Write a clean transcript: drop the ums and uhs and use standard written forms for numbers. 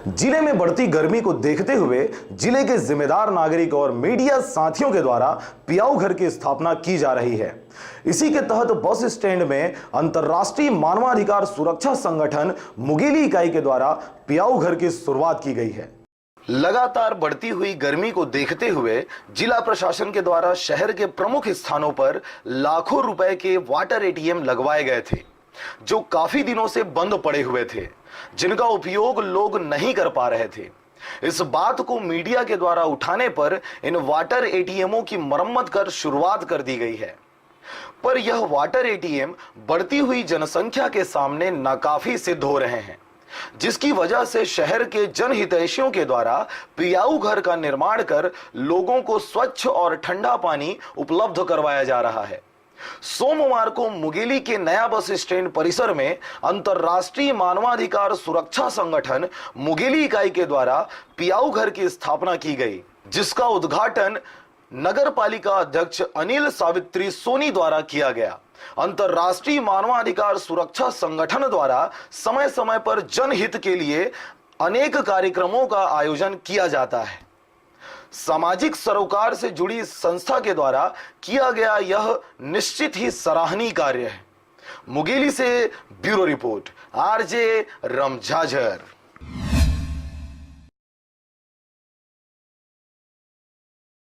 जिले में बढ़ती गर्मी को देखते हुए जिले के जिम्मेदार नागरिक और मीडिया साथियों के द्वारा पियाऊ घर की स्थापना की जा रही है। इसी के तहत बस स्टैंड में अंतर्राष्ट्रीय मानवाधिकार सुरक्षा संगठन मुगेली इकाई के द्वारा पियाऊ घर की शुरुआत की गई है। लगातार बढ़ती हुई गर्मी को देखते हुए जिला प्रशासन के द्वारा शहर के प्रमुख स्थानों पर लाखों रुपए के वाटर एटीएम लगवाए गए थे, जो काफी दिनों से बंद पड़े हुए थे, जिनका उपयोग लोग नहीं कर पा रहे थे। इस बात को मीडिया के द्वारा उठाने पर इन वाटर एटीएमों की मरम्मत कर शुरुआत कर दी गई है, पर यह वाटर एटीएम बढ़ती हुई जनसंख्या के सामने नाकाफी सिद्ध हो रहे हैं, जिसकी वजह से शहर के जनहितैषियों के द्वारा पियाऊ घर का निर्माण कर लोगों को स्वच्छ और ठंडा पानी उपलब्ध करवाया जा रहा है। सोमवार को मुगेली के नया बस स्टैंड परिसर में अंतर्राष्ट्रीय मानवाधिकार सुरक्षा संगठन मुगेली इकाई के द्वारा पियाऊ घर की स्थापना की गई, जिसका उद्घाटन नगर पालिका अध्यक्ष अनिल सावित्री सोनी द्वारा किया गया। अंतर्राष्ट्रीय मानवाधिकार सुरक्षा संगठन द्वारा समय समय पर जनहित के लिए अनेक कार्यक्रमों का आयोजन किया जाता है। सामाजिक सरोकार से जुड़ी संस्था के द्वारा किया गया यह निश्चित ही सराहनीय कार्य है। मुगेली से ब्यूरो रिपोर्ट, आरजे रमझाझर।